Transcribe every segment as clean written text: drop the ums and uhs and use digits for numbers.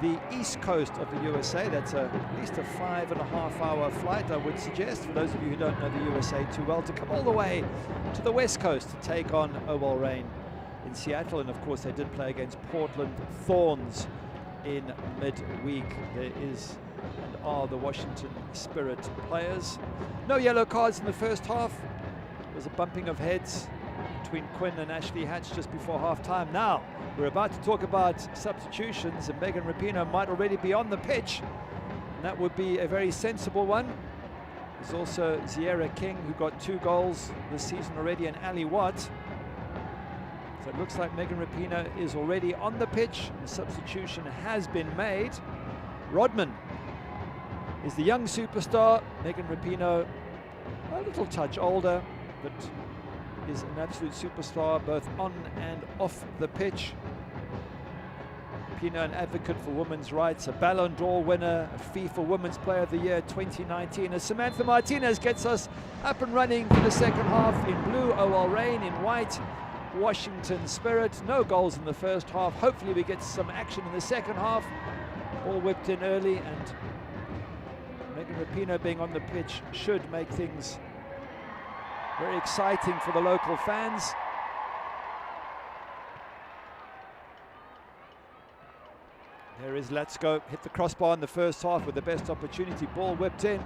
the east coast of the USA. That's at least a 5.5-hour flight, I would suggest, for those of you who don't know the USA too well, to come all the way to the west coast to take on OL Reign in Seattle. And of course they did play against Portland Thorns in midweek. There is and are the Washington Spirit players. No yellow cards in the first half. There was a bumping of heads between Quinn and Ashley Hatch just before half-time. Now, we're about to talk about substitutions, and Megan Rapinoe might already be on the pitch, and that would be a very sensible one. There's also Sierra King, who got 2 goals this season already, and Ali Watt. So it looks like Megan Rapinoe is already on the pitch. The substitution has been made. Rodman is the young superstar. Megan Rapinoe, a little touch older, but is an absolute superstar both on and off the pitch. Rapinoe, an advocate for women's rights, a Ballon d'Or winner, a FIFA Women's Player of the Year 2019. As Samantha Martinez gets us up and running for the second half. In blue, OL Reign; in white, Washington Spirit. No goals in the first half. Hopefully we get some action in the second half. Ball whipped in early, and Megan Rapinoe being on the pitch should make things very exciting for the local fans. There is Let's Go, hit the crossbar in the first half with the best opportunity. Ball whipped in.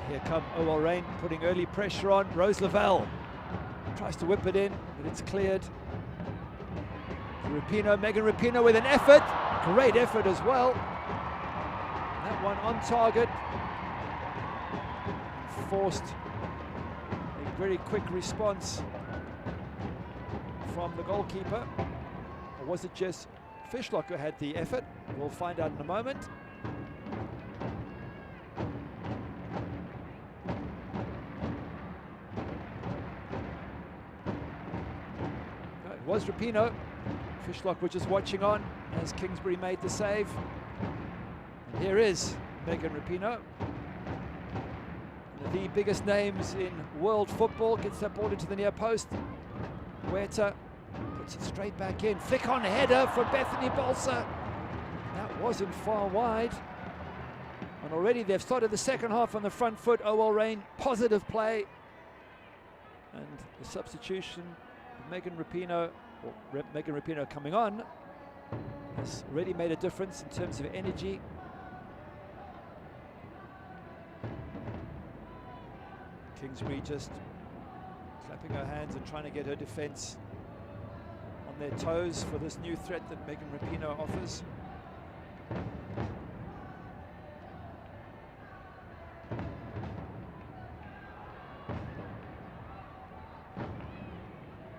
Here come OL Reign, putting early pressure on. Rose Lavelle tries to whip it in, but it's cleared. Rapinoe, Megan Rapinoe with an effort. Great effort as well. That one on target. Forced a very quick response from the goalkeeper. Or was it just Fishlock who had the effort? We'll find out in a moment. No, it was Rapinoe. Fishlock were just watching on as Kingsbury made the save. And here is Megan Rapinoe. The biggest names in world football. Gets that ball into the near post. Huerta puts it straight back in. Flick on header for Bethany Bolsa. That wasn't far wide. And already they've started the second half on the front foot. OL Reign, positive play. And the substitution of Megan Rapinoe, or Megan Rapinoe coming on, has already made a difference in terms of energy. Kingsbury just clapping her hands and trying to get her defence on their toes for this new threat that Megan Rapinoe offers.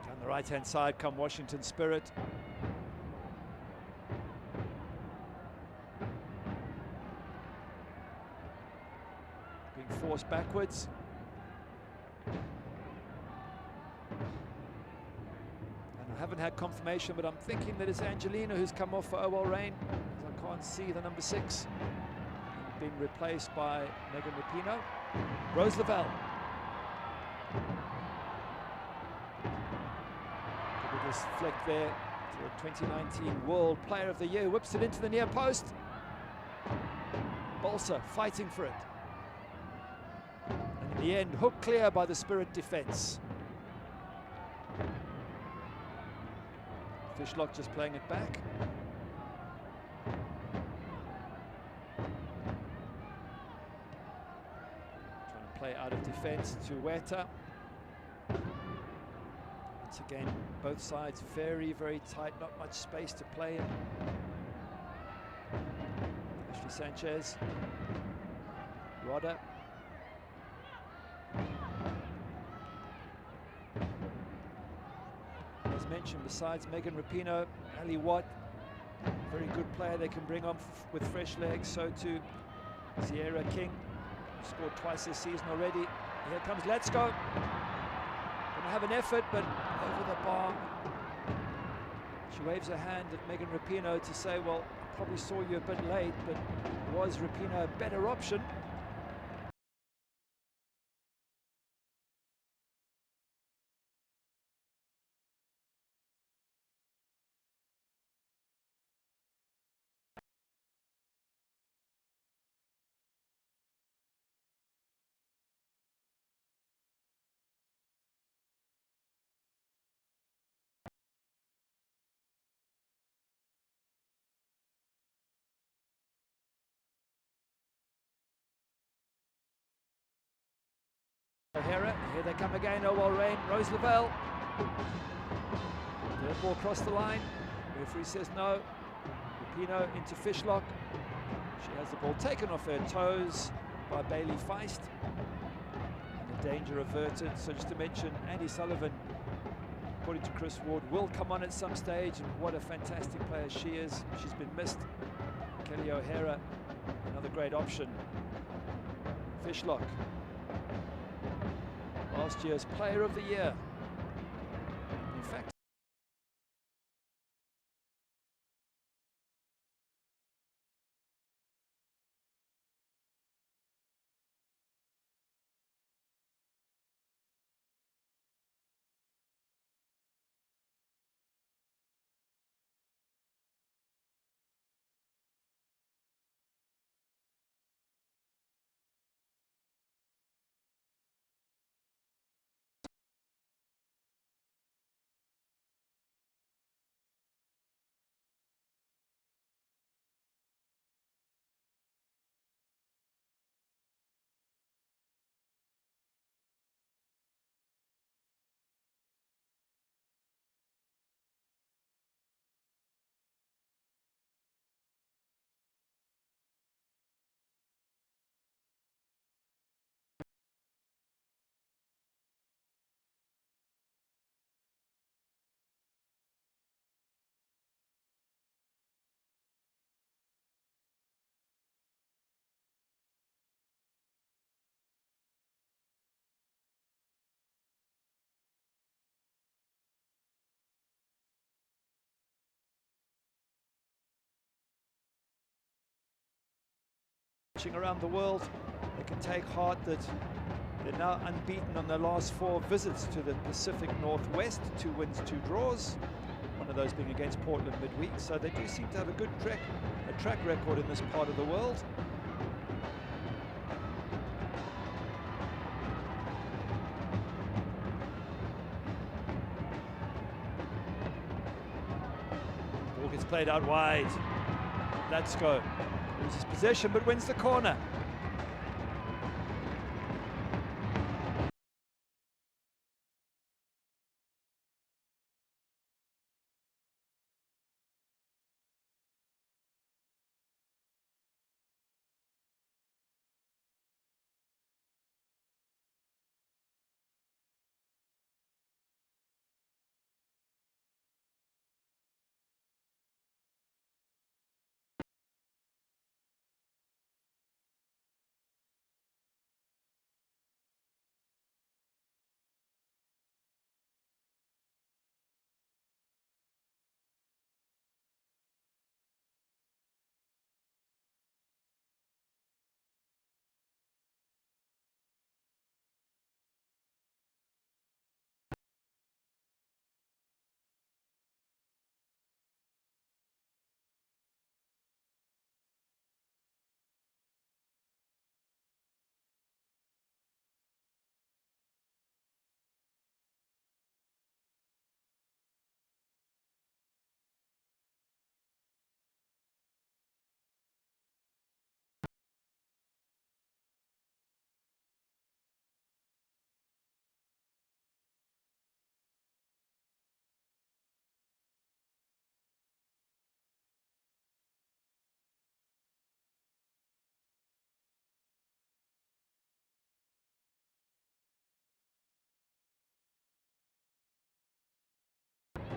Down the right-hand side come Washington Spirit. Being forced backwards. I haven't had confirmation, but I'm thinking that it's Angelina who's come off for OL Reign. I can't see the number 6 being replaced by Megan Rapinoe. Rose Lavelle. Look at this flick there to the 2019 World Player of the Year. Whips it into the near post. Bolsa fighting for it. And in the end, hook clear by the Spirit defence. Fishlock just playing it back. Trying to play out of defence to Huerta. Once again, both sides very, very tight, not much space to play in. Ashley Sanchez. Rodder. Mentioned, besides Megan Rapinoe, Ali Watt, very good player they can bring on with fresh legs. So too Sierra King, who scored twice this season already. Here comes Let's Go. Gonna have an effort, but over the bar. She waves her hand at Megan Rapinoe to say, well, I probably saw you a bit late, but was Rapinoe a better option? Here they come again, Owell Rain, Rose Lavelle. The ball across the line. Referee says no. Lupino into Fishlock. She has the ball taken off her toes by Bailey Feist. And the danger averted. So just to mention, Andy Sullivan, according to Chris Ward, will come on at some stage, and what a fantastic player she is. She's been missed. Kelly O'Hara, another great option. Fishlock, last year's Player of the Year. In fact, around the world, they can take heart that they're now unbeaten on their last 4 visits to the Pacific Northwest. 2 wins, 2 draws. One of those being against Portland midweek. So they do seem to have a good track record in this part of the world. Ball gets played out wide. Let's go. Loses possession but wins the corner.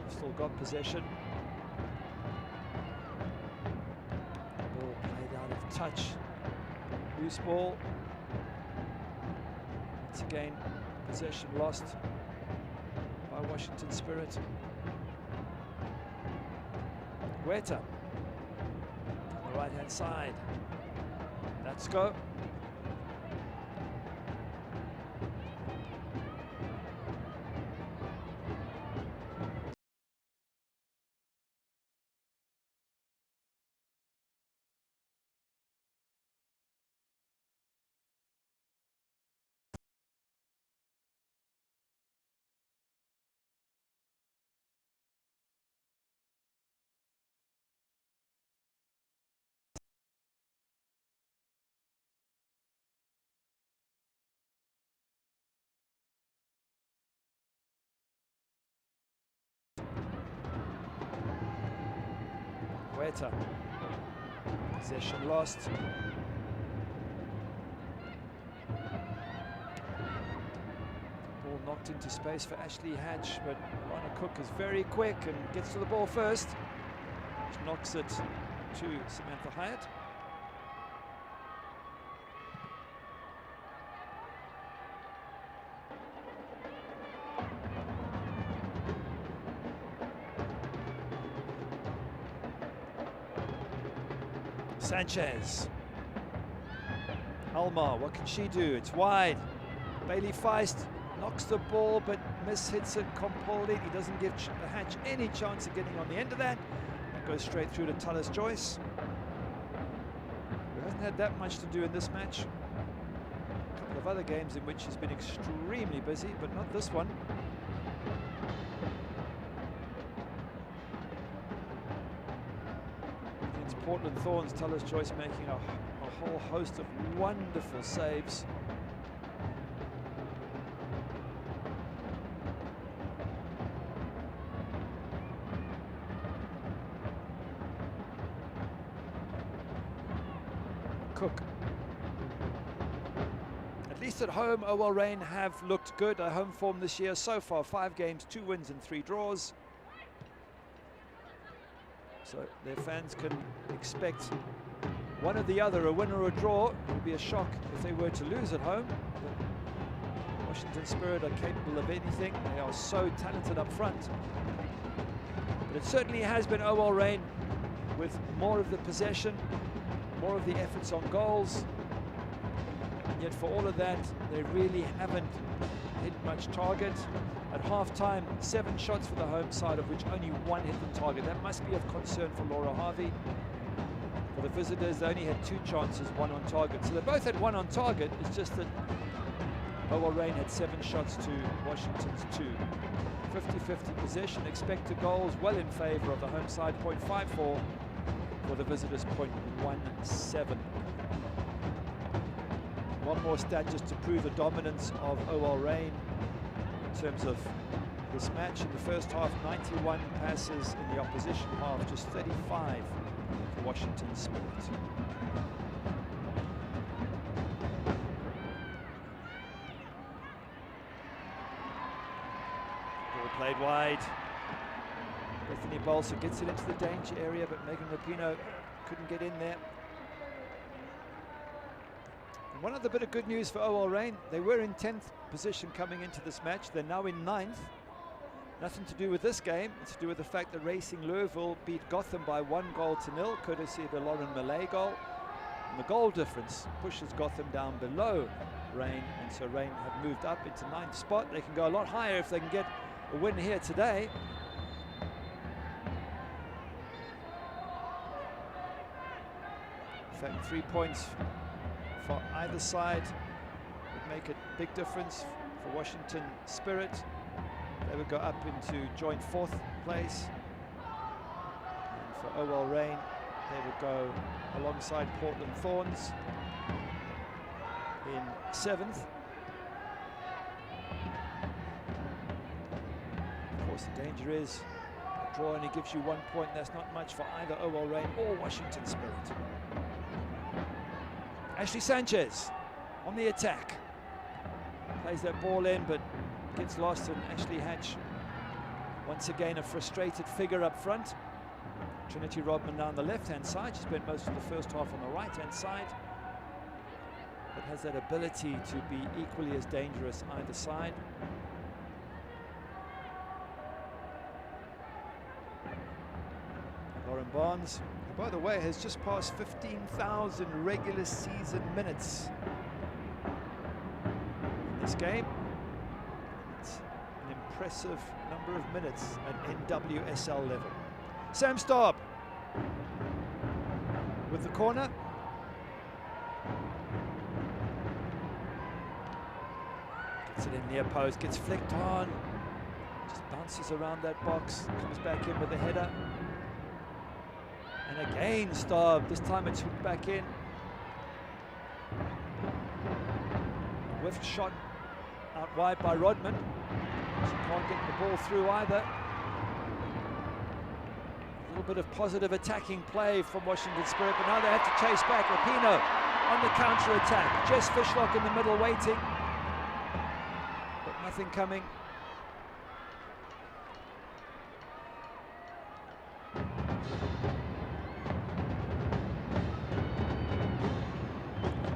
Still got possession. Ball played out of touch. Loose ball. Once again, possession lost by Washington Spirit. Guetta on the right-hand side. Let's go. Weta. Possession lost. Ball knocked into space for Ashley Hatch, but Lana Cook is very quick and gets to the ball first. Which knocks it to Samantha Hyatt. Sanchez. Almar, what can she do? It's wide. Bailey Feist knocks the ball but mishits it completely. He doesn't give Hatch any chance of getting on the end of that. That goes straight through to Tullis Joyce, who hasn't had that much to do in this match. A couple of other games in which he's been extremely busy, but not this one. Portland Thorns, Tullis Joyce making a whole host of wonderful saves. Cook. At least at home, OL Reign have looked good. Their home form this year so far, 5 games, 2 wins and 3 draws. So their fans can expect one or the other, a win or a draw. It would be a shock if they were to lose at home. But Washington Spirit are capable of anything. They are so talented up front. But it certainly has been OL Reign with more of the possession, more of the efforts on goals. And yet for all of that, they really haven't hit much target. At half-time, 7 shots for the home side, of which only 1 hit the target. That must be of concern for Laura Harvey. For the visitors, they only had 2 chances, 1 on target. So they both had 1 on target. It's just that OL Reign had 7 shots to Washington's 2. 50-50 possession. Expected goals well in favor of the home side, 0.54. For the visitors, 0.17. One more stat just to prove the dominance of OL Reign in terms of this match. In the first half, 91 passes in the opposition half, just 35 for Washington Spirit. Ball played wide. Bethany Bolser gets it into the danger area, but Megan Rapinoe couldn't get in there. One other bit of good news for OL Reign, they were in 10th position coming into this match. They're now in 9th. Nothing to do with this game. It's to do with the fact that Racing Louisville beat Gotham by 1-0, courtesy of a Lauren Malay goal. And the goal difference pushes Gotham down below Reign, and so Reign have moved up into 9th spot. They can go a lot higher if they can get a win here today. In fact, 3 points for either side would make a big difference for Washington Spirit. They would go up into joint 4th place. And for OL Reign, they would go alongside Portland Thorns in 7th. Of course, the danger is a draw only gives you 1 point. That's not much for either OL Reign or Washington Spirit. Ashley Sanchez on the attack. Plays that ball in, but gets lost, and Ashley Hatch, once again, a frustrated figure up front. Trinity Rodman now on the left-hand side. She spent most of the first half on the right-hand side, but has that ability to be equally as dangerous either side. Lauren Barnes, who, by the way, has just passed 15,000 regular season minutes in this game. It's an impressive number of minutes at NWSL level. Sam Staub with the corner. Gets it in near post, gets flicked on, just bounces around that box, comes back in with a header. And again Staub, this time it's hooked back in. Whiff shot out wide by Rodman. She can't get the ball through either. little bit of positive attacking play from Washington Spirit, but now they have to chase back. Rapinoe on the counter-attack. Jess Fishlock in the middle waiting, but nothing coming.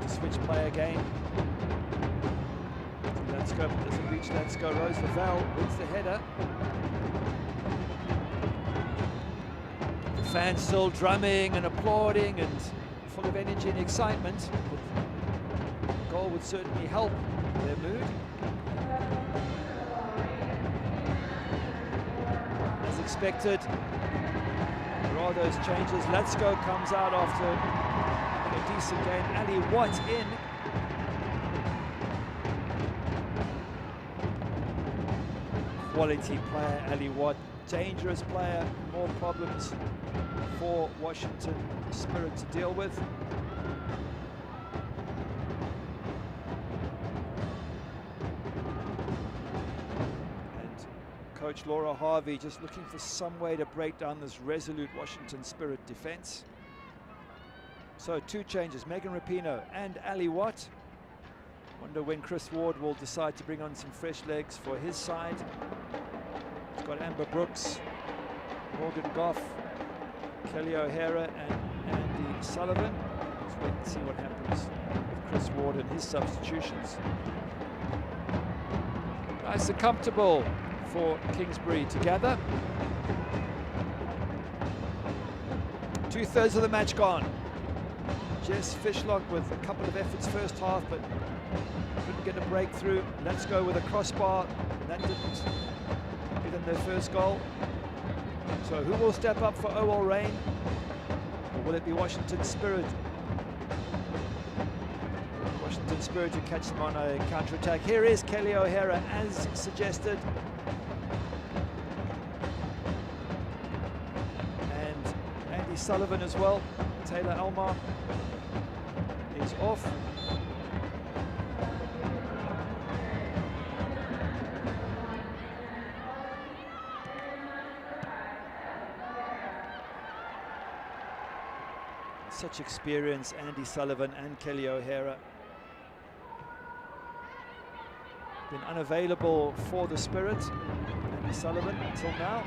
Switch play again. Let's go, but doesn't reach. Let's go. Rose Lavelle wins the header. The fans still drumming and applauding and full of energy and excitement. The goal would certainly help their mood. As expected, there are those changes. Let's Go comes out after a decent game. Ali Watt in. Quality player, Ali Watt. Dangerous player. More problems for Washington Spirit to deal with. And Coach Laura Harvey just looking for some way to break down this resolute Washington Spirit defense. So 2 changes, Megan Rapinoe and Ali Watt. Wonder when Chris Ward will decide to bring on some fresh legs for his side. He's got Amber Brooks, Morgan Goff, Kelly O'Hara and Andy Sullivan. Let's wait and see what happens with Chris Ward and his substitutions. Nice and comfortable for Kingsbury to gather. 2/3 of the match gone. Jess Fishlock with a couple of efforts first half, but couldn't get a breakthrough. Let's Go with a crossbar. That didn't give them their first goal. So who will step up for OL Reign? Or will it be Washington Spirit? Washington Spirit to catch them on a counter-attack. Here is Kelly O'Hara as suggested. And Andy Sullivan as well. Taylor Elmar is off. Such experience, Andy Sullivan and Kelly O'Hara. Been unavailable for the Spirit, Andy Sullivan, until now.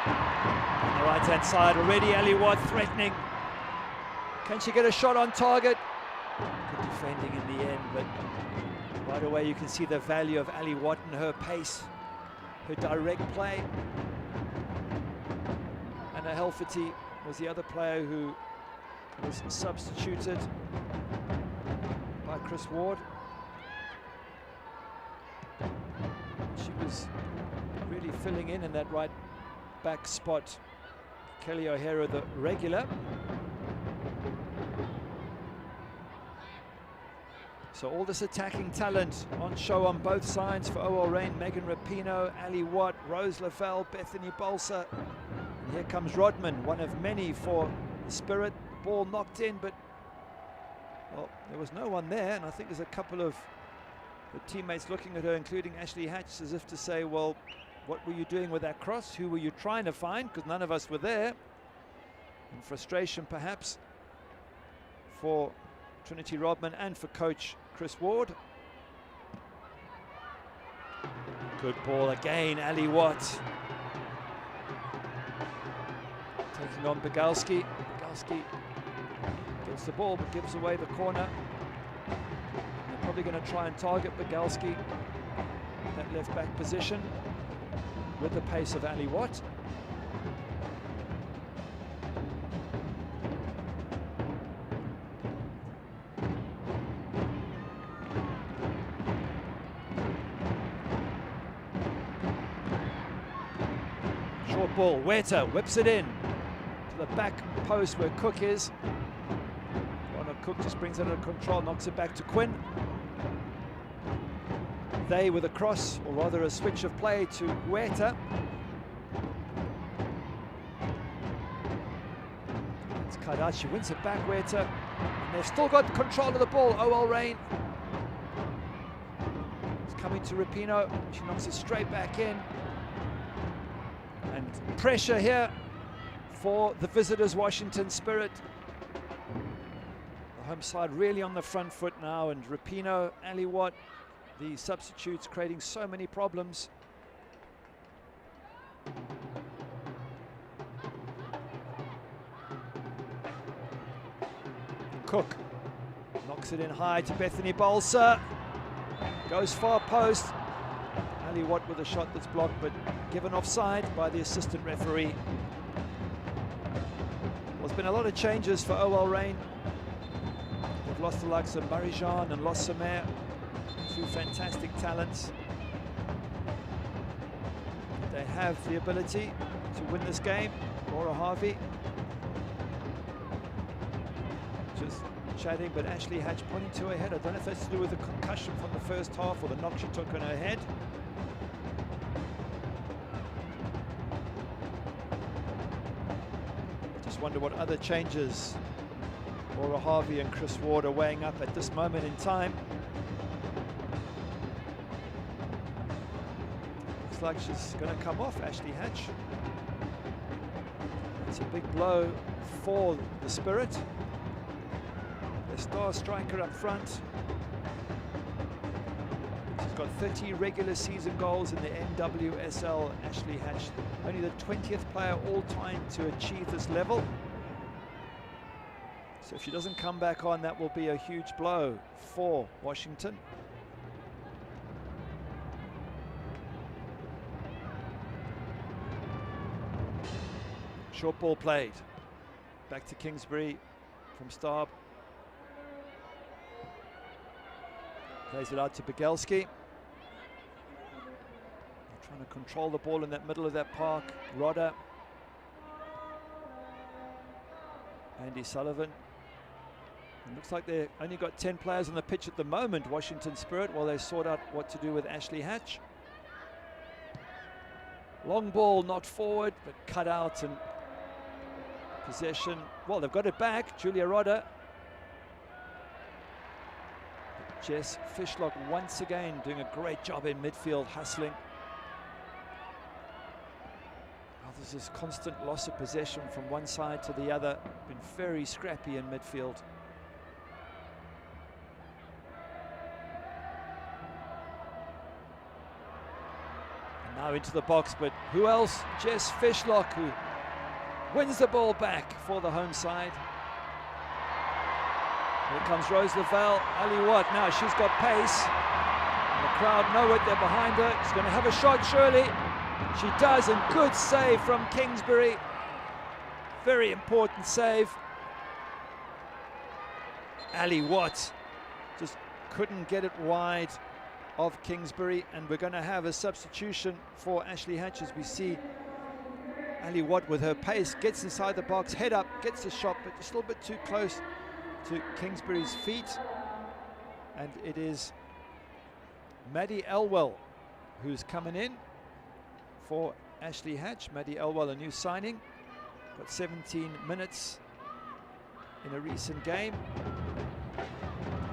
On the right-hand side, already Ali Watt threatening. Can she get a shot on target? Good defending in the end, but right away you can see the value of Ali Watt and her pace, her direct play. Anna Helferty was the other player who was substituted by Chris Ward. She was really filling in that right back spot. Kelly O'Hara, the regular. So all this attacking talent on show on both sides for OL Reign. Megan Rapinoe, Ali Watt, Rose Lavelle, Bethany Bolsa. And here comes Rodman, one of many for the Spirit. Ball knocked in, but well, there was no one there, and I think there's a couple of the teammates looking at her, including Ashley Hatch, as if to say, well, what were you doing with that cross? Who were you trying to find? Because none of us were there. And frustration, perhaps, for Trinity Rodman and for coach Chris Ward. Good ball again, Ali Watt. Taking on Begalski. Begalski gets the ball but gives away the corner. They're probably going to try and target Begalski, that left back position, with the pace of Ali Watt. Short ball, Huerta whips it in to the back post where Cook is. Cook just brings it under control, knocks it back to Quinn. They with a cross, or rather a switch of play to Huerta. It's cut out, she wins it back, Huerta. And they've still got control of the ball, OL Reign. It's coming to Rapinoe, she knocks it straight back in. And pressure here for the visitors, Washington Spirit. The home side really on the front foot now, and Rapinoe, Ali Watt, the substitutes creating so many problems. Cook knocks it in high to Bethany Balsa. Goes far post. Ali Watt with a shot that's blocked but given offside by the assistant referee. Well, there's been a lot of changes for OL Reign. They've lost the likes of Marijan and Los Samer, two fantastic talents. They have the ability to win this game. Laura Harvey just chatting, but Ashley Hatch pointing to her head. I don't know if that's to do with the concussion from the first half or the knock she took on her head. Just wonder what other changes Laura Harvey and Chris Ward are weighing up at this moment in time. Looks like she's going to come off, Ashley Hatch. It's a big blow for the Spirit. The star striker up front. She's got 30 regular season goals in the NWSL, Ashley Hatch. Only the 20th player all time to achieve this level. So if she doesn't come back on, that will be a huge blow for Washington. Short ball played. Back to Kingsbury from Starb. Plays it out to Begelski. Trying to control the ball in that middle of that park. Rodder. Andy Sullivan. It looks like they've only got 10 players on the pitch at the moment, Washington Spirit, while they sort out what to do with Ashley Hatch. Long ball, not forward, but cut out, and possession. Well, they've got it back. Julia Rodder. Jess Fishlock once again doing a great job in midfield, hustling. Oh, there's this constant loss of possession from one side to the other. Been very scrappy in midfield. And now into the box, but who else? Jess Fishlock, who wins the ball back for the home side. Here comes Rose Lavelle. Ali Watt now, she's got pace. And the crowd know it, they're behind her. She's going to have a shot, surely. She does, and good save from Kingsbury. Very important save. Ali Watt just couldn't get it wide of Kingsbury, and we're going to have a substitution for Ashley Hatch as we see Ali Watt with her pace, gets inside the box, head up, gets the shot, but just a little bit too close to Kingsbury's feet. And it is Maddie Elwell who's coming in for Ashley Hatch. Maddie Elwell, a new signing, got 17 minutes in a recent game.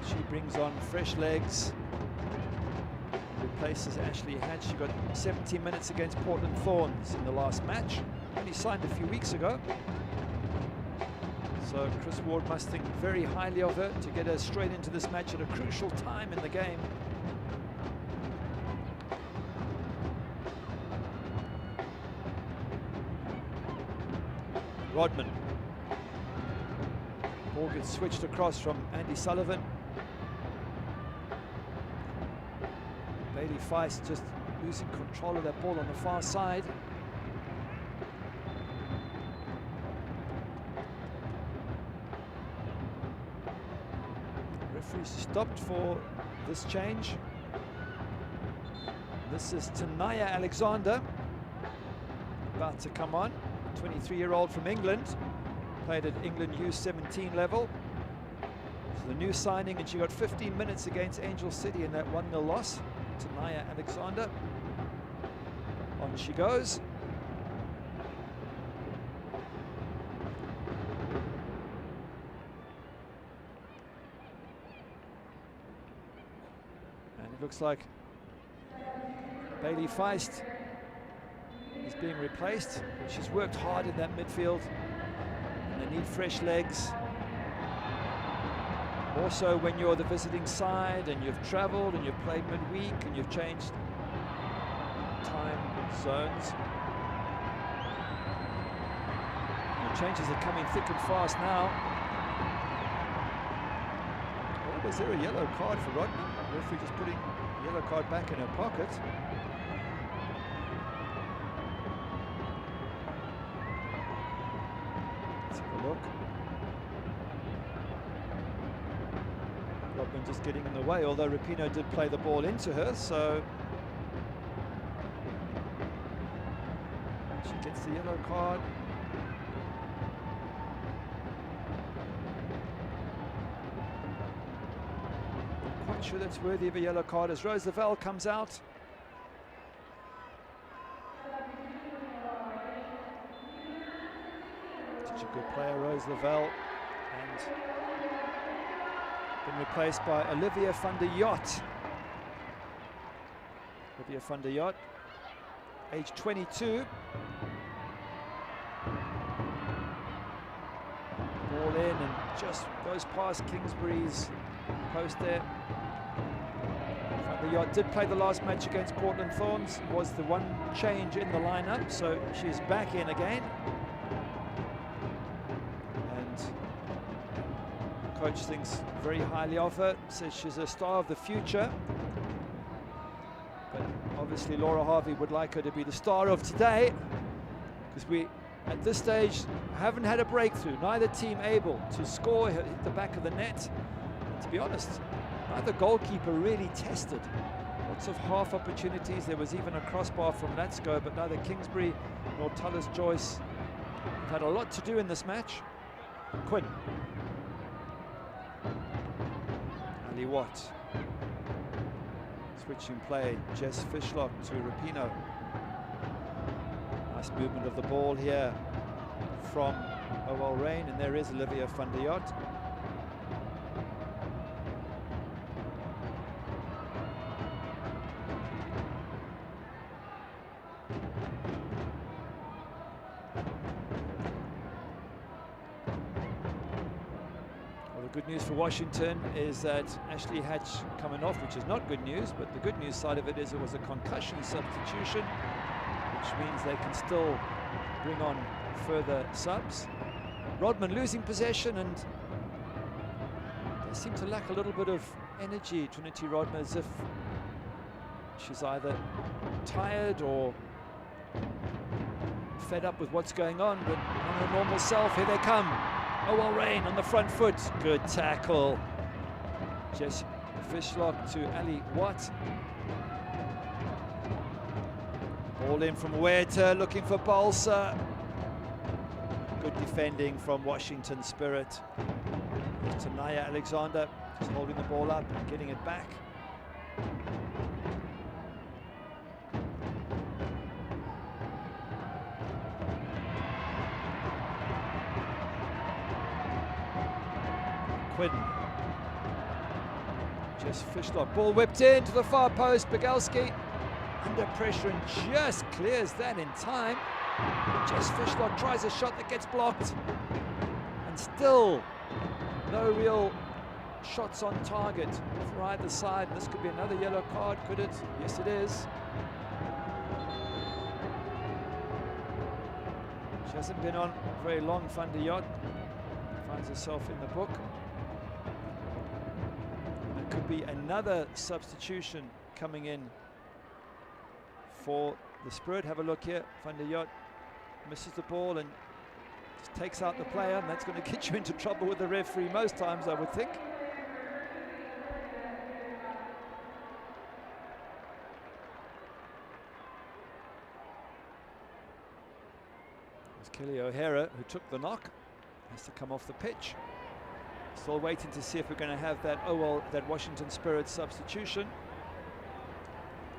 She brings on fresh legs, replaces Ashley Hatch. She got 17 minutes against Portland Thorns in the last match, only signed a few weeks ago. So Chris Ward must think very highly of her to get her straight into this match at a crucial time in the game. Rodman. Ball gets switched across from Andy Sullivan. Bailey Feist just losing control of that ball on the far side. Referee stopped for this change. This is Tanaya Alexander about to come on. 23-year-old from England, played at England U17 level. She's the new signing, and she got 15 minutes against Angel City in that 1-0 loss to Naya Alexander. On she goes. And it looks like Bailey Feist is being replaced. She's worked hard in that midfield, and they need fresh legs. Also, when you're the visiting side and you've traveled and you've played midweek and you've changed time zones. The changes are coming thick and fast now. Oh, was there a yellow card for Rodney? The referee just putting the yellow card back in her pocket. Let's have a look. Rodman just getting in the way, although Rapinoe did play the ball into her, so she gets the yellow card. Not quite sure that's worthy of a yellow card as Rose Lavelle comes out. Such a good player, Rose Lavelle, and been replaced by Olivia van der Jot. Olivia van der Jot, age 22. Ball in and just goes past Kingsbury's post there. Van der Jot did play the last match against Portland Thorns, was the one change in the lineup, so she's back in again. Coach thinks very highly of her, says she's a star of the future. But obviously Laura Harvey would like her to be the star of today, because we, at this stage, haven't had a breakthrough. Neither team able to score at the back of the net. And to be honest, neither goalkeeper really tested. Lots of half opportunities. There was even a crossbar from Latsko, but neither Kingsbury nor Tullis Joyce have had a lot to do in this match. Quinn. Ali Watt. Switching play, Jess Fishlock to Rapinoe. Nice movement of the ball here from OL Reign, and there is Olivia van der Jot. Good news for Washington is that Ashley Hatch coming off, which is not good news, but the good news side of it is it was a concussion substitution, which means they can still bring on further subs. Rodman losing possession, and they seem to lack a little bit of energy, Trinity Rodman, as if she's either tired or fed up with what's going on, but on her normal self, here they come. OL Reign on the front foot. Good tackle. Jess Fishlock to Ali Watt. Ball in from Huerta, looking for Balsa. Good defending from Washington Spirit. To Naya Alexander, just holding the ball up and getting it back. Just Fishlock, ball whipped in to the far post. Bogalski under pressure and just clears that in time. Jess Fishlock tries a shot that gets blocked, and still no real shots on target for either side. This could be another yellow card, could it? Yes, it is. She hasn't been on very long, Van der Jot. Finds herself in the book. Could be another substitution coming in for the Spirit. Have a look here. Van der Jot misses the ball and just takes out the player, and that's going to get you into trouble with the referee most times, I would think. As Kelly O'Hara, who took the knock, has to come off the pitch. Still waiting to see if we're going to have that that Washington Spirit substitution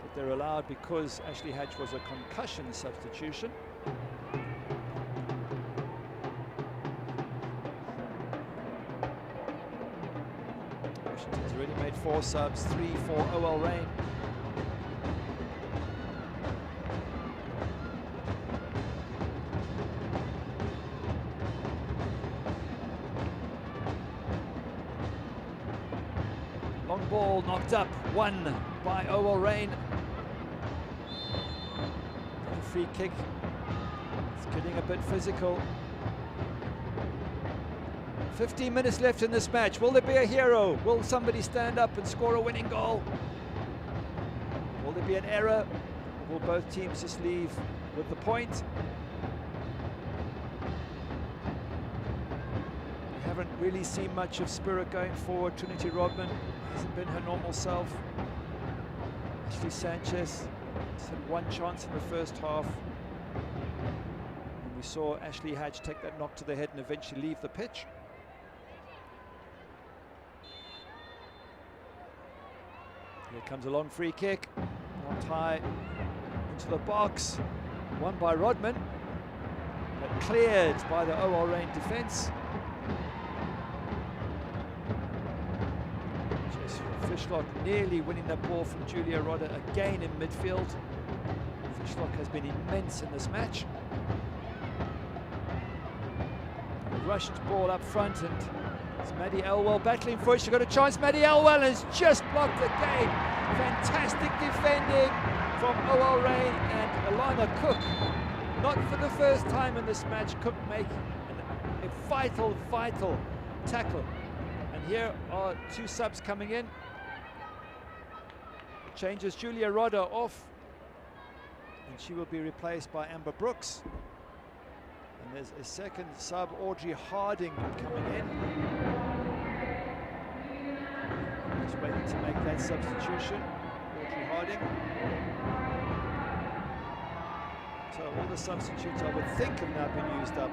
that they're allowed, because Ashley Hatch was a concussion substitution. Washington's already made 4 subs, 3 for OL Reign. Long ball knocked up, won by OL Reign. A free kick. It's getting a bit physical. 15 minutes left in this match. Will there be a hero? Will somebody stand up and score a winning goal? Will there be an error? Or will both teams just leave with the point? We haven't really seen much of Spirit going forward. Trinity Rodman hasn't been her normal self. Ashley Sanchez has had 1 chance in the first half. And we saw Ashley Hatch take that knock to the head and eventually leave the pitch. Here comes a long free kick, knocked high into the box, won by Rodman, but cleared by the OL Reign defence. Fishlock nearly winning that ball from Julia Rodder again in midfield. Fishlock has been immense in this match. A rushed ball up front, and it's Maddie Elwell battling for it. She got a chance. Maddie Elwell has just blocked the game. Fantastic defending from OL Reign, and Alana Cook, not for the first time in this match, Cook making a vital tackle. And here are 2 subs coming in. Changes Julia Rodder off, and she will be replaced by Amber Brooks. And there's a second sub, Audrey Harding, coming in. Just waiting to make that substitution, Audrey Harding. So all the substitutes, I would think, have now been used up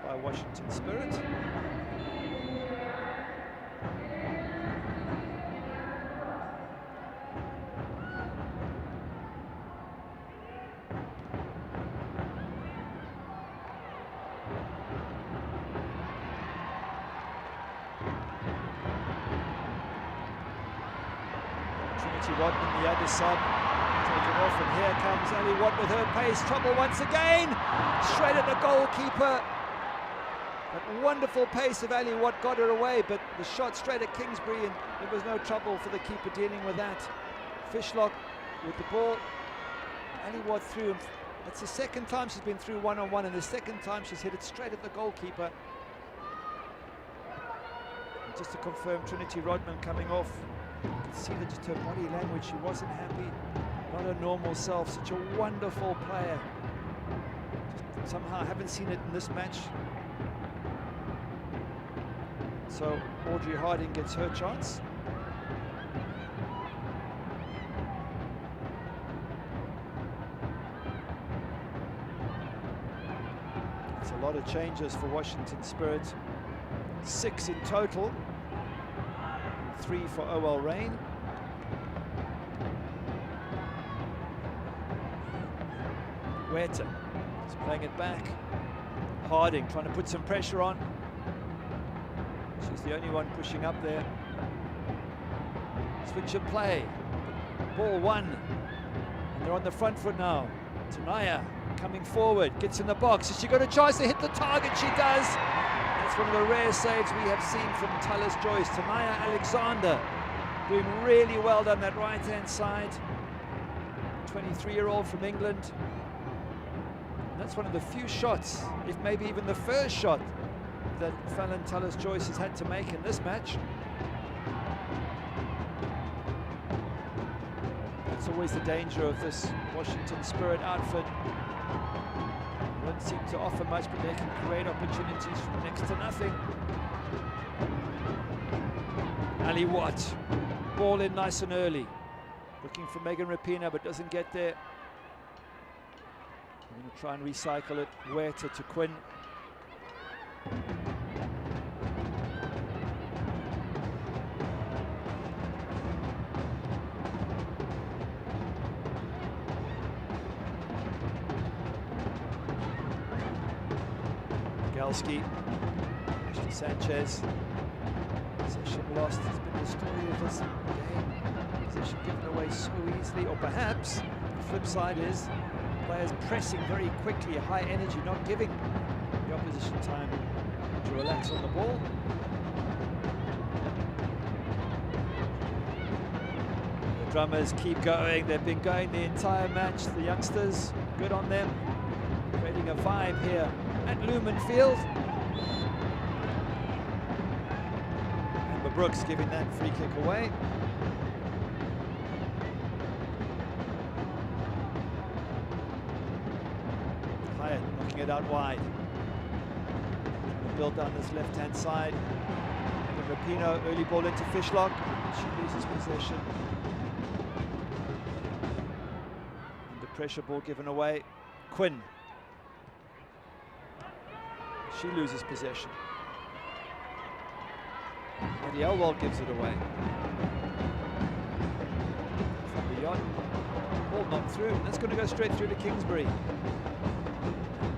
by Washington Spirit. Rodman, the other sub, taken off, and here comes Ali Watt with her pace. Trouble once again, straight at the goalkeeper. That wonderful pace of Ali Watt got her away, but the shot straight at Kingsbury, and there was no trouble for the keeper dealing with that. Fishlock with the ball. Ali Watt through, and that's the second time she's been through one-on-one, and the second time she's hit it straight at the goalkeeper. And just to confirm, Trinity Rodman coming off. You can see that just her body language, she wasn't happy, not her normal self. Such a wonderful player. Just somehow haven't seen it in this match. So Audrey Harding gets her chance. It's a lot of changes for Washington Spirit. 6 in total. 3 for OL Reign. Huerta is playing it back. Harding trying to put some pressure on. She's the only one pushing up there. Switch of play. Ball won. And they're on the front foot now. Tanaya coming forward, gets in the box. Has she got a chance to hit the target? She does. It's one of the rare saves we have seen from Tullis Joyce. Tanaya Alexander doing really well down that right-hand side. 23-year-old from England. And that's one of the few shots, if maybe even the first shot, that Fallon Tullis Joyce has had to make in this match. That's always the danger of this Washington Spirit outfit. Don't seem to offer much, but they can create opportunities from next to nothing. Ali Watt, ball in nice and early. Looking for Megan Rapina, but doesn't get there. I'm going to try and recycle it. Huerta to Quinn. Ashley Sanchez. Possession lost has been the story of this game. Possession given away so easily, or perhaps the flip side is players pressing very quickly, high energy, not giving the opposition time to relax on the ball. The Drummers keep going. They've been going the entire match. The youngsters, good on them, creating a vibe here at Lumen Field. And Brooks giving that free kick away. Hyatt knocking it out wide. Build down this left-hand side. And Rapinoe, early ball into Fishlock. She loses possession. And the pressure ball given away. Quinn. She loses possession. And the Elwell gives it away. From beyond, ball knocked through. And that's going to go straight through to Kingsbury.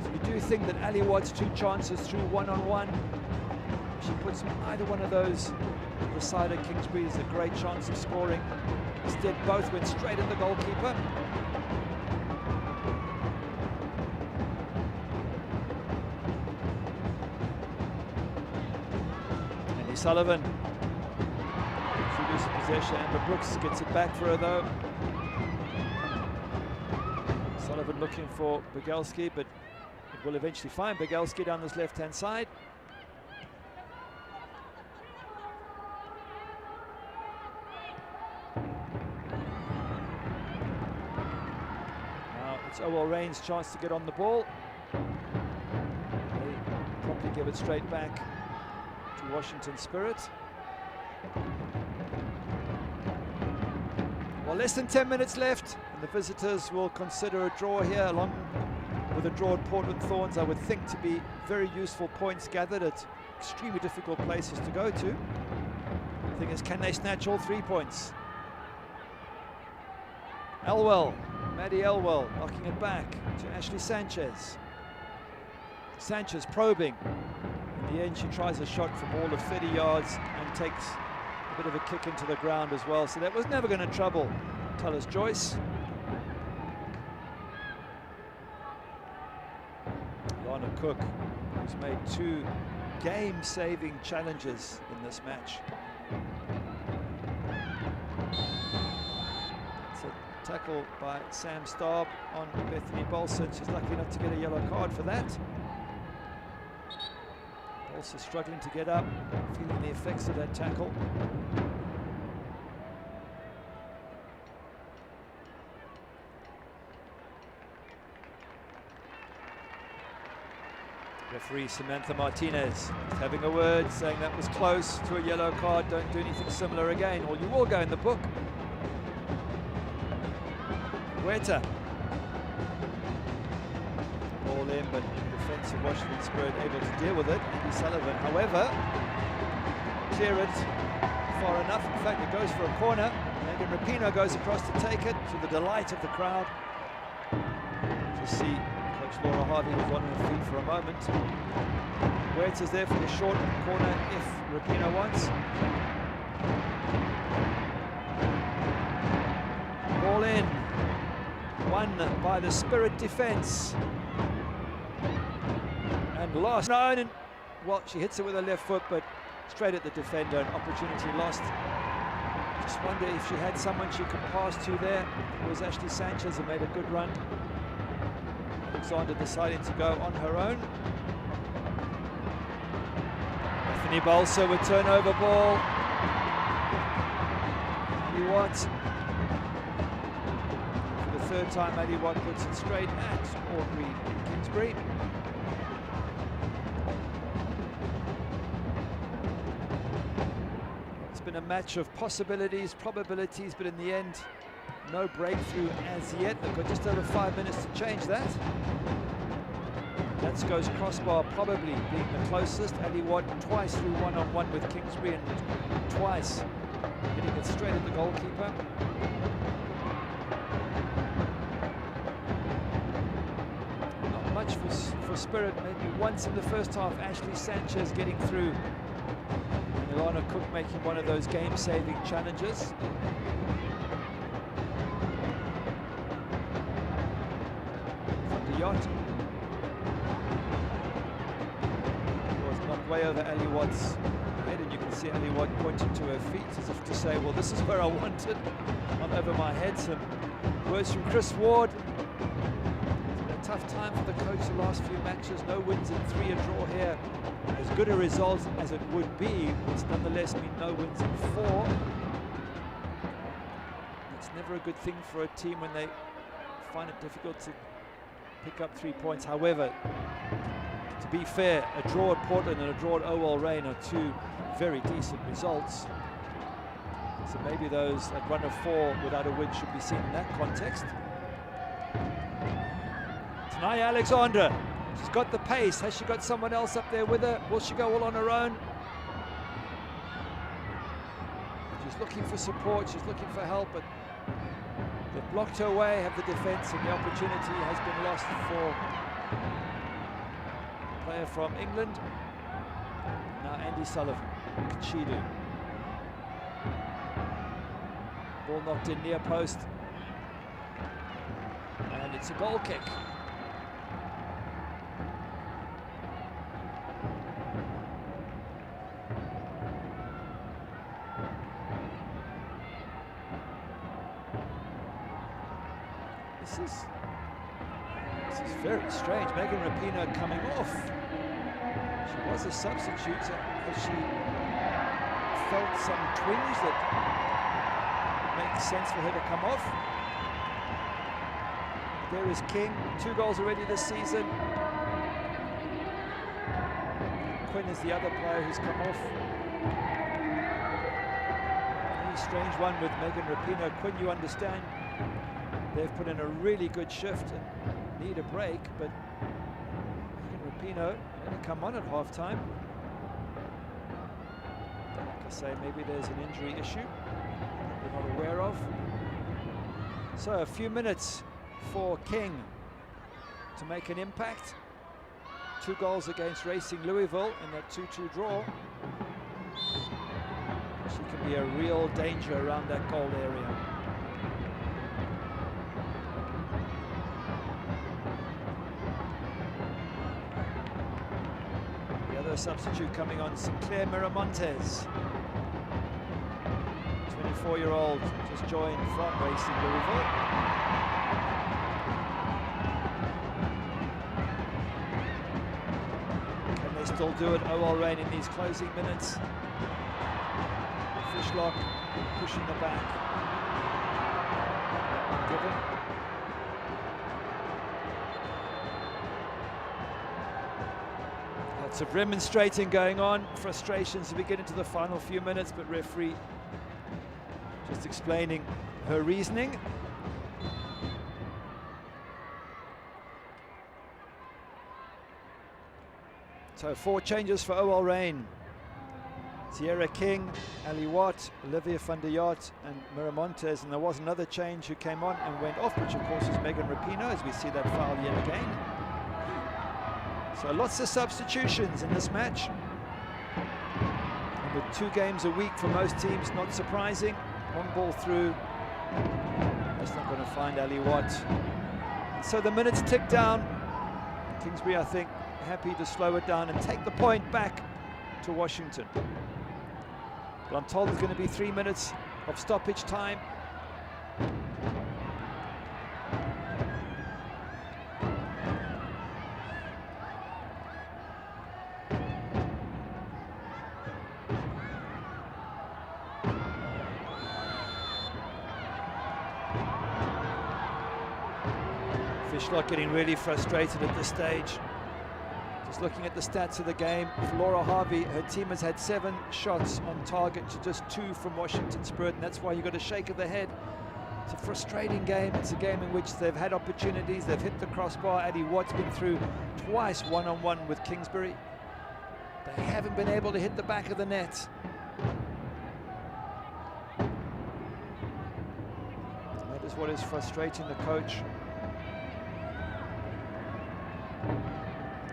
So you do think that Ali Watt's 2 chances through one-on-one. She puts either one of those to the side of Kingsbury. Is a great chance of scoring. Instead, both went straight at the goalkeeper. Sullivan. She loses possession. Amber Brooks gets it back for her though. Sullivan looking for Begelski, but it will eventually find Begelski down this left-hand side. Now it's Owell Rain's chance to get on the ball. They promptly give it straight back to Washington Spirit. Well, less than 10 minutes left, and the visitors will consider a draw here, along with a draw at Portland Thorns. I would think to be very useful points gathered at extremely difficult places to go to. The thing is, can they snatch all 3 points? Elwell, Maddie Elwell, knocking it back to Ashley Sanchez. Sanchez probing. In the end, she tries a shot from all of 30 yards and takes a bit of a kick into the ground as well. So that was never going to trouble Tullis Joyce. Lana Cook, who's made 2 game-saving challenges in this match. It's a tackle by Sam Starb on Bethany Bolson. She's lucky enough to get a yellow card for that. Also struggling to get up, feeling the effects of that tackle. Referee Samantha Martinez having a word, saying that was close to a yellow card. Don't do anything similar again, or you will go in the book. Huerta. Ball in, but defense of Washington Spirit able to deal with it. Andy Sullivan, however, clear it far enough. In fact, it goes for a corner. Megan Rapinoe goes across to take it, to the delight of the crowd. To see Coach Laura Harvey was on her feet for a moment. Huerta's there for the short corner if Rapinoe wants. Ball in. Won by the Spirit defense. And lost. No, and well, she hits it with her left foot, but straight at the defender. An opportunity lost. Just wonder if she had someone she could pass to there. It was Ashley Sanchez who made a good run. Alexander deciding to go on her own. Bethany Bolsa with turnover ball. Ali Watt. For the 3rd time, Ali Watt puts it straight at Aubrey Kingsbury. It's been a match of possibilities, probabilities, but in the end, no breakthrough as yet. They've got just over 5 minutes to change that. That goes crossbar, probably being the closest. Ali Watt twice through one-on-one with Kingsbury and twice hitting it straight at the goalkeeper. Not much for Spirit. Maybe once in the first half, Ashley Sanchez getting through. And Ilana Cook making one of those game-saving challenges. From the yacht. Way over Ali Watt's head, and you can see Ali Watt pointing to her feet as if to say, well, this is where I wanted, not over my head. Some words from Chris Ward. It's been a tough time for the coach the last few matches. No wins in 3, a draw here. As good a result as it would be, it's nonetheless been no wins in 4. It's never a good thing for a team when they find it difficult to pick up 3 points. However, to be fair, a draw at Portland and a draw at OL Reign are 2 very decent results. So maybe those at run of 4 without a win should be seen in that context. Tanaya Alexandra, she's got the pace. Has she got someone else up there with her? Will she go all on her own? She's looking for support, she's looking for help, but they've blocked her way, have the defense, and the opportunity has been lost for player from England. Now Andy Sullivan, Kachidu. Ball knocked in near post. And it's a goal kick. This is very strange. Megan Rapinoe coming off. She was a substitute. Has she felt some twinge that makes sense for her to come off? There is King, 2 goals already this season. Quinn is the other player who's come off. Any strange one with Megan Rapinoe. Quinn, you understand, they've put in a really good shift and need a break, but Megan Rapinoe going to come on at half-time. Like I say, maybe there's an injury issue we're not aware of. So a few minutes for King to make an impact. 2 goals against Racing Louisville in that 2-2 draw. She can be a real danger around that goal area. The other substitute coming on, Sinclair Miramontes. 24-year-old, just joined from Racing Louisville. Can they still do it? OL Reign in these closing minutes. Fishlock pushing the back. Given. Lots of remonstrating going on. Frustrations as we get into the final few minutes, but referee just explaining her reasoning. So 4 changes for OL Reign. Sierra King, Ali Watt, Olivia van der Yacht and Miramontes, and there was another change who came on and went off, which of course is Megan Rapinoe, as we see that foul yet again. So lots of substitutions in this match. And with 2 games a week for most teams, not surprising. One ball through. That's not going to find Ali Watt. And so the minutes tick down. Kingsbury, I think, happy to slow it down and take the point back to Washington. But I'm told there's going to be 3 minutes of stoppage time. Fishlock getting really frustrated at this stage. Just looking at the stats of the game, for Laura Harvey, her team has had 7 shots on target to just 2 from Washington Spirit, and that's why you got a shake of the head It's a frustrating game. It's a game in which they've had opportunities. They've hit the crossbar. Addie Watt's been through twice one-on-one with Kingsbury. They haven't been able to hit the back of the net. That is what is frustrating the coach.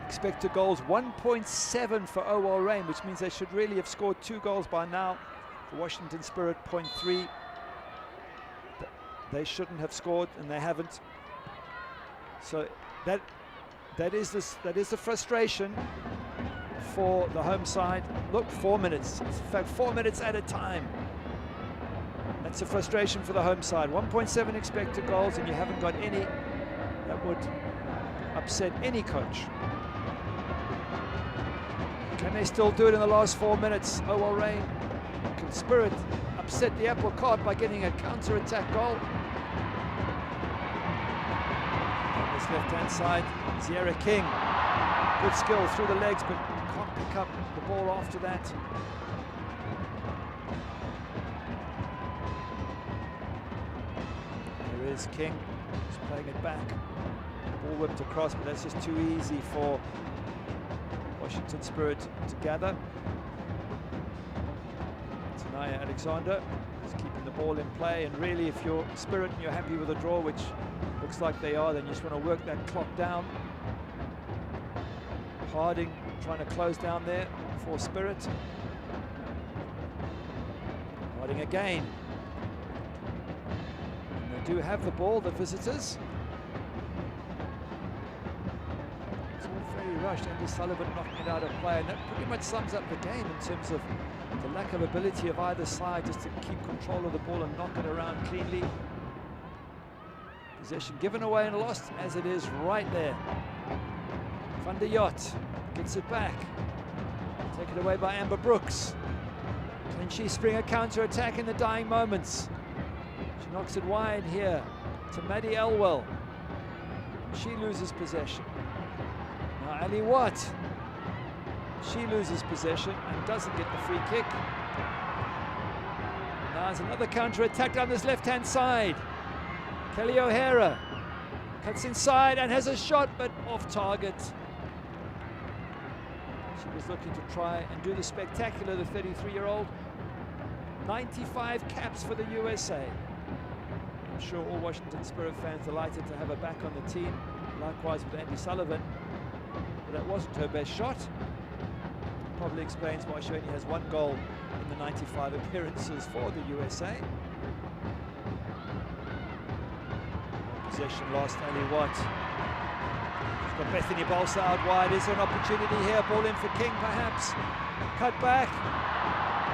Expected goals 1.7 for OL Reign, which means they should really have scored 2 goals by now. For Washington Spirit, 0.3. They shouldn't have scored, and they haven't. So that is the frustration for the home side. Look, 4 minutes. In fact, 4 minutes at a time. That's a frustration for the home side. 1.7 expected goals, and you haven't got any. That would upset any coach. Can they still do it in the last 4 minutes? OL Reign. Can Spirit upset the apple cart by getting a counter-attack goal? On this left-hand side, Sierra King. Good skill through the legs, but can't pick up the ball after that. There is King, just playing it back. Ball whipped across, but that's just too easy for Washington Spirit to gather. Tanaya Alexander is keeping the ball in play, and really if you're Spirit and you're happy with a draw, which looks like they are, then you just want to work that clock down. Harding trying to close down there for Spirit. Harding again. And they do have the ball, the visitors. Rushed. Andy Sullivan knocking it out of play, and that pretty much sums up the game in terms of the lack of ability of either side just to keep control of the ball and knock it around cleanly. Possession given away and lost as it is right there. Van der Yacht gets it back, taken away by Amber Brooks. Can she spring a counter-attack in the dying moments? She knocks it wide here to Maddie Elwell. She loses possession. Ali Watt, she loses possession and doesn't get the free kick. Now there's another counter-attack down this left-hand side. Kelly O'Hara cuts inside and has a shot, but off target. She was looking to try and do the spectacular, the 33-year-old. 95 caps for the USA. I'm sure all Washington Spirit fans delighted to have her back on the team. Likewise with Andy Sullivan. But that wasn't her best shot. Probably explains why she only has 1 goal in the 95 appearances for the USA. Possession lost, Ali Watt. She's got Bethany Balsa out wide. Is there an opportunity here? Ball in for King perhaps. Cut back.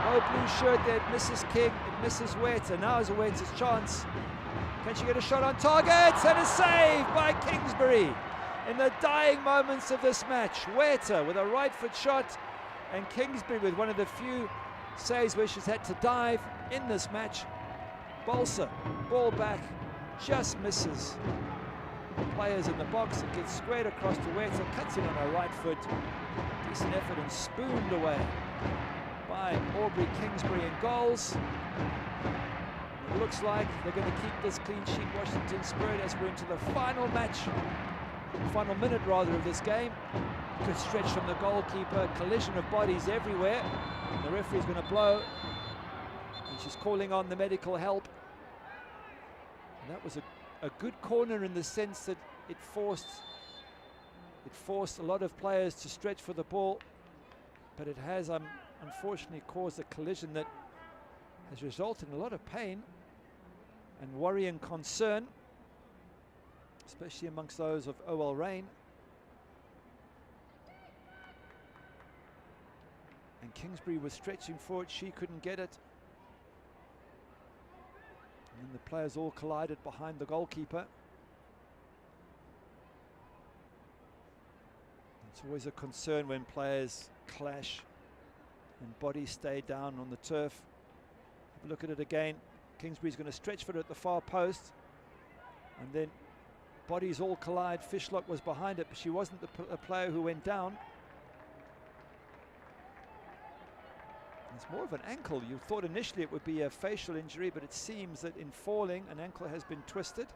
No blue shirt there. It misses King. It misses Huerta. Now is Huerta's chance. Can she get a shot on target? And a save by Kingsbury. In the dying moments of this match, Huerta with a right foot shot, and Kingsbury with one of the few saves where she's had to dive in this match. Balsa, ball back, just misses the players in the box. It gets squared across to Huerta, cuts it on her right foot. Decent effort and spooned away by Aubrey Kingsbury in goals. It looks like they're going to keep this clean sheet, Washington Spirit, as we're into the final match. Final minute rather of this game. Good stretch from the goalkeeper, collision of bodies everywhere. The referee's going to blow, and she's calling on the medical help. And that was a good corner in the sense that it forced a lot of players to stretch for the ball, but it has unfortunately caused a collision that has resulted in a lot of pain and worry and concern, especially amongst those of OL Reign. And Kingsbury was stretching for it, she couldn't get it. And then the players all collided behind the goalkeeper. It's always a concern when players clash and bodies stay down on the turf. Have a look at it again. Kingsbury's going to stretch for it at the far post, and then bodies all collide. Fishlock was behind it, but she wasn't the player who went down. It's more of an ankle. You thought initially it would be a facial injury, but it seems that in falling, an ankle has been twisted.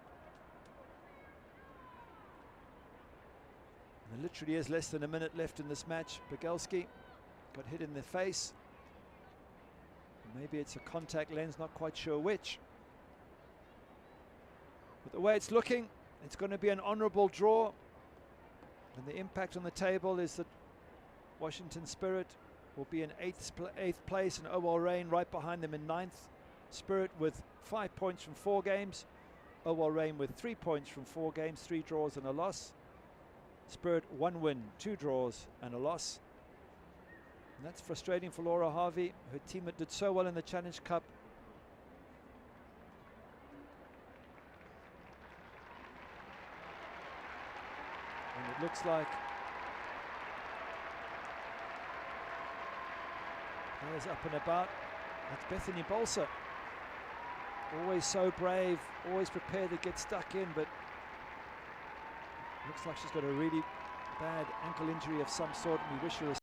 And there literally is less than a minute left in this match. Bogelski got hit in the face. Maybe it's a contact lens, not quite sure which. But the way it's looking, it's going to be an honourable draw. And the impact on the table is that Washington Spirit will be in eighth place, and OL Reign right behind them in 9th. Spirit with 5 points from 4 games. OL Reign with 3 points from 4 games, 3 draws and a loss. Spirit 1 win, 2 draws and a loss. And that's frustrating for Laura Harvey, her team that did so well in the Challenge Cup. And it looks like players up and about. That's Bethany Bolser. Always so brave, always prepared to get stuck in, but looks like she's got a really bad ankle injury of some sort, and we wish her a